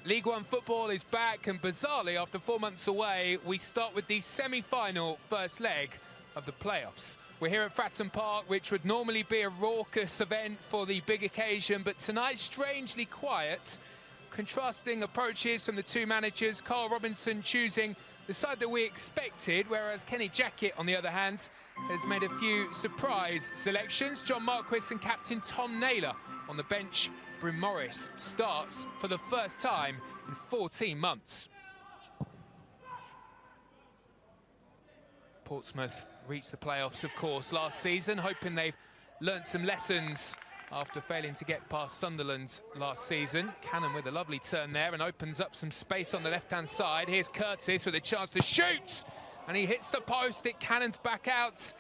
League One football is back, and bizarrely, after 4 months away, we start with the semi-final first leg of the playoffs. We're here at Fratton Park, which would normally be a raucous event for the big occasion, but tonight strangely quiet. Contrasting approaches from the two managers, Carl Robinson choosing the side that we expected, whereas Kenny Jackett, on the other hand, has made a few surprise selections. John Marquis and captain Tom Naylor on the bench. Bryn Morris starts for the first time in 14 months. Portsmouth reached the playoffs, of course, last season, hoping they've learnt some lessons after failing to get past Sunderland last season. Cannon with a lovely turn there and opens up some space on the left-hand side. Here's Curtis with a chance to shoot, and he hits the post. It cannons back out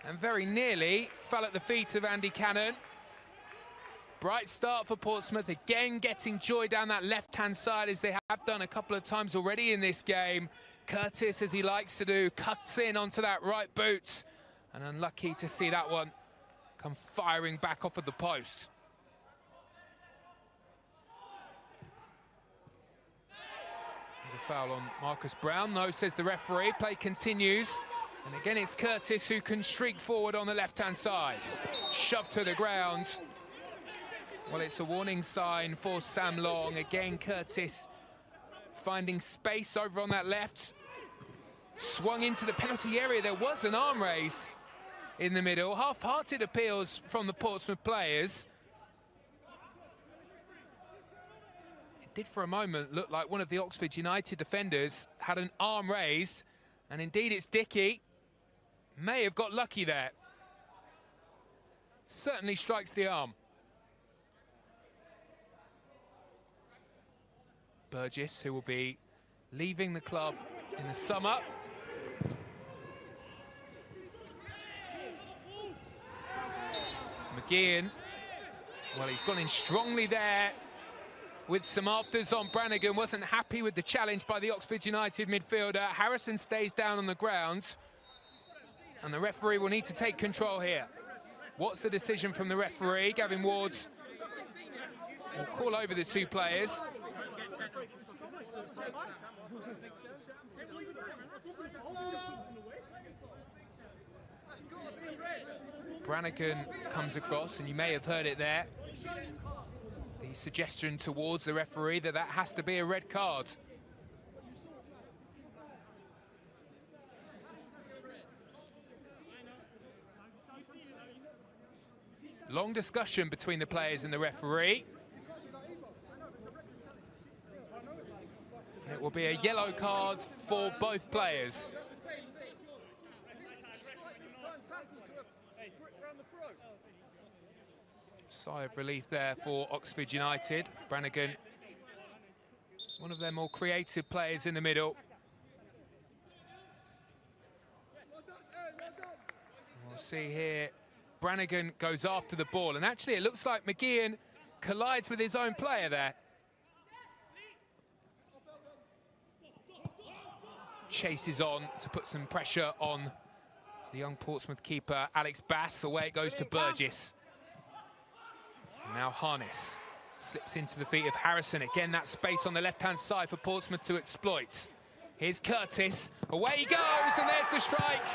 and very nearly fell at the feet of Andy Cannon. Bright start for Portsmouth, again getting joy down that left-hand side as they have done a couple of times already in this game. Curtis, as he likes to do, cuts in onto that right boot, and unlucky to see that one come firing back off of the post. There's a foul on Marcus Brown. No, says the referee. Play continues. And again, it's Curtis who can streak forward on the left-hand side. Shoved to the ground. Well, it's a warning sign for Sam Long. Again, Curtis finding space over on that left. Swung into the penalty area. There was an arm raise in the middle. Half-hearted appeals from the Portsmouth players. It did for a moment look like one of the Oxford United defenders had an arm raise, and indeed it's Dickey. May have got lucky there. Certainly strikes the arm. Burgess, who will be leaving the club in the summer. McGeehan, well, he's gone in strongly there with some afters on Brannigan. Wasn't happy with the challenge by the Oxford United midfielder. Harrison stays down on the ground, and the referee will need to take control here. What's the decision from the referee? Gavin Ward will call over the two players. Brannigan comes across, and you may have heard it there. The suggestion towards the referee that that has to be a red card. Long discussion between the players and the referee. It will be a yellow card for both players. Sigh of relief there for Oxford United. Brannigan, one of their more creative players in the middle. We'll see here, Brannigan goes after the ball, and actually it looks like McGeehan collides with his own player there. Chases on to put some pressure on the young Portsmouth keeper, Alex Bass. Away it goes to Burgess. And now Harness slips into the feet of Harrison. Again, that space on the left-hand side for Portsmouth to exploit. Here's Curtis. Away he goes, and there's the strike.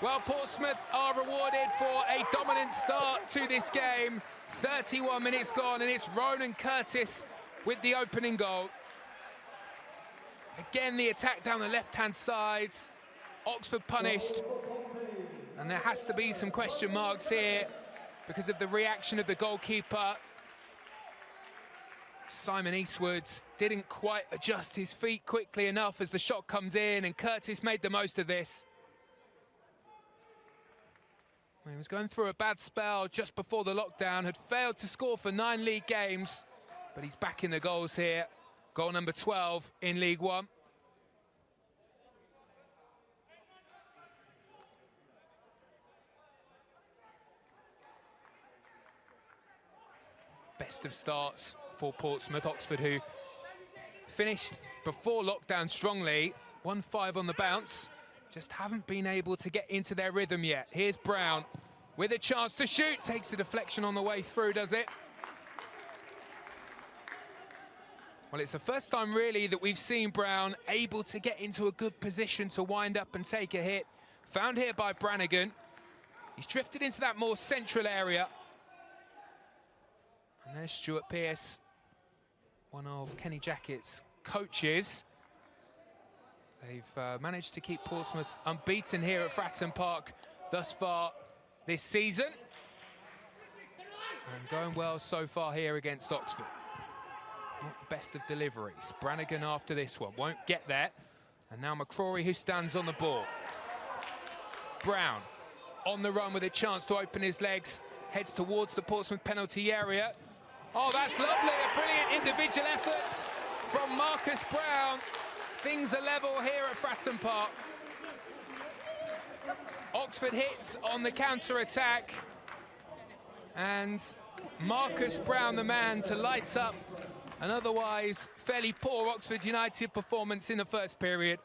Well, Portsmouth are rewarded for a dominant start to this game. 31 minutes gone, and it's Ronan Curtis with the opening goal. Again, the attack down the left-hand side. Oxford punished. And there has to be some question marks here because of the reaction of the goalkeeper. Simon Eastwood didn't quite adjust his feet quickly enough as the shot comes in, and Curtis made the most of this. He was going through a bad spell just before the lockdown, had failed to score for 9 league games, but he's back in the goals here. Goal number 12 in League One. Best of starts for Portsmouth. Oxford, who finished before lockdown strongly, 1-5 on the bounce, just haven't been able to get into their rhythm yet. Here's Brown with a chance to shoot. Takes a deflection on the way through, does it? Well, it's the first time really that we've seen Brown able to get into a good position to wind up and take a hit. Found here by Brannigan. He's drifted into that more central area. And there's Stuart Pearce, one of Kenny Jackett's coaches. They've managed to keep Portsmouth unbeaten here at Fratton Park thus far this season. And going well so far here against Oxford. Not the best of deliveries. Brannigan after this one, won't get there. And now McCrory, who stands on the ball. Brown on the run with a chance to open his legs, heads towards the Portsmouth penalty area. Oh, that's lovely, a brilliant individual effort from Marcus Brown. Things are level here at Fratton Park. Oxford hits on the counter-attack. And Marcus Brown, the man to light up an otherwise fairly poor Oxford United performance in the first period.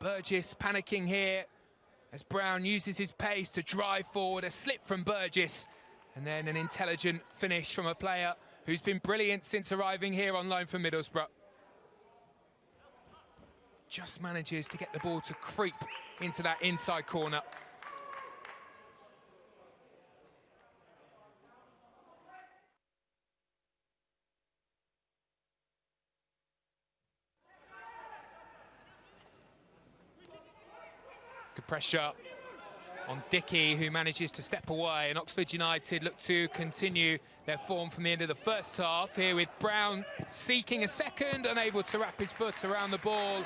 Burgess panicking here as Brown uses his pace to drive forward. A slip from Burgess, and then an intelligent finish from a player who's been brilliant since arriving here on loan from Middlesbrough. Just manages to get the ball to creep into that inside corner. Good pressure on Dickey, who manages to step away, and Oxford United look to continue their form from the end of the first half, here with Brown seeking a second, unable to wrap his foot around the ball.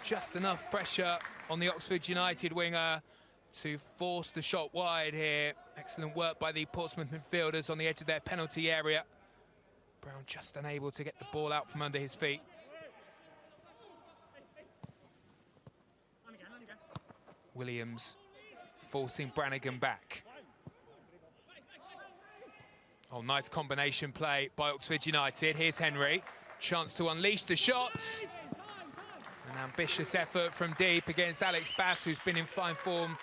Just enough pressure on the Oxford United winger to force the shot wide here. Excellent work by the Portsmouth midfielders on the edge of their penalty area. Brown just unable to get the ball out from under his feet. Williams forcing Brannigan back. Oh, nice combination play by Oxford United. Here's Henry, chance to unleash the shots. An ambitious effort from deep against Alex Bass, who's been in fine form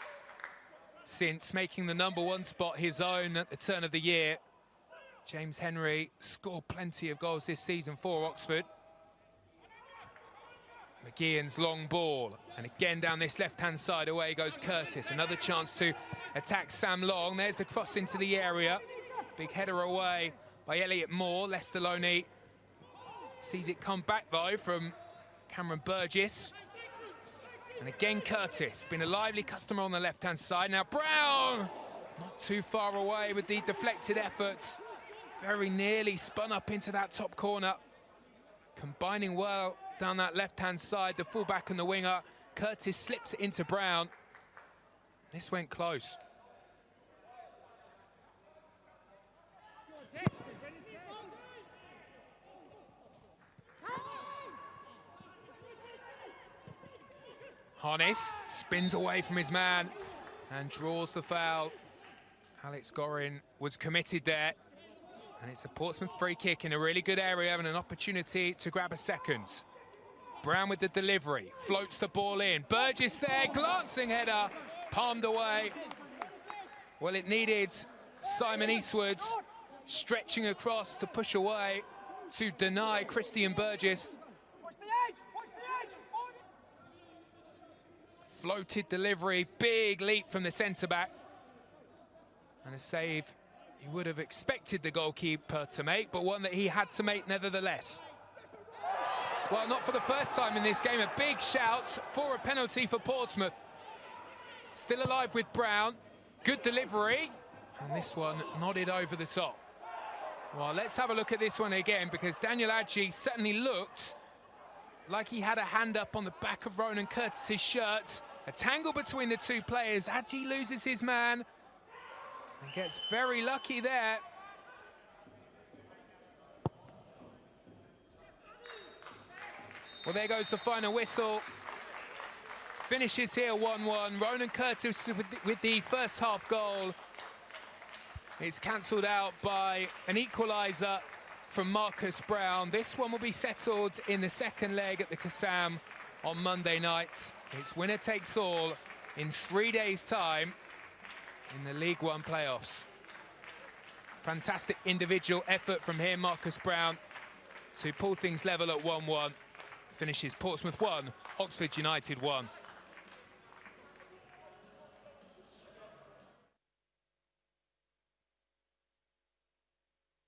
since making the #1 spot his own at the turn of the year. James Henry scored plenty of goals this season for Oxford. McGeehan's long ball, and again down this left-hand side, away goes Curtis. Another chance to attack Sam Long. There's the cross into the area. Big header away by Elliot Moore. Lester Loney sees it come back, though, from Cameron Burgess. And again, Curtis, been a lively customer on the left-hand side. Now Brown, not too far away with the deflected efforts. Very nearly spun up into that top corner. Combining well down that left-hand side, the fullback and the winger. Curtis slips it into Brown. This went close. Harness spins away from his man and draws the foul. Alex Gorin was committed there. And it's a Portsmouth free kick in a really good area and an opportunity to grab a second. Brown with the delivery, floats the ball in. Burgess there, glancing header, palmed away. Well, it needed Simon Eastwood's stretching across to push away to deny Christian Burgess. Floated delivery, big leap from the centre-back. And a save you would have expected the goalkeeper to make, but one that he had to make nevertheless. Well, not for the first time in this game, a big shout for a penalty for Portsmouth. Still alive with Brown, good delivery, and this one nodded over the top. Well, let's have a look at this one again, because Daniel Adji certainly looked like he had a hand up on the back of Ronan Curtis's shirt. A tangle between the two players. Adji loses his man and gets very lucky there. Well, there goes the final whistle. Finishes here 1-1. Ronan Curtis with the first half goal. It's cancelled out by an equaliser from Marcus Brown. This one will be settled in the second leg at the Kassam on Monday night. It's winner takes all in 3 days' time in the League One playoffs. Fantastic individual effort from him, Marcus Brown, to pull things level at 1-1. Finishes Portsmouth 1, Oxford United 1.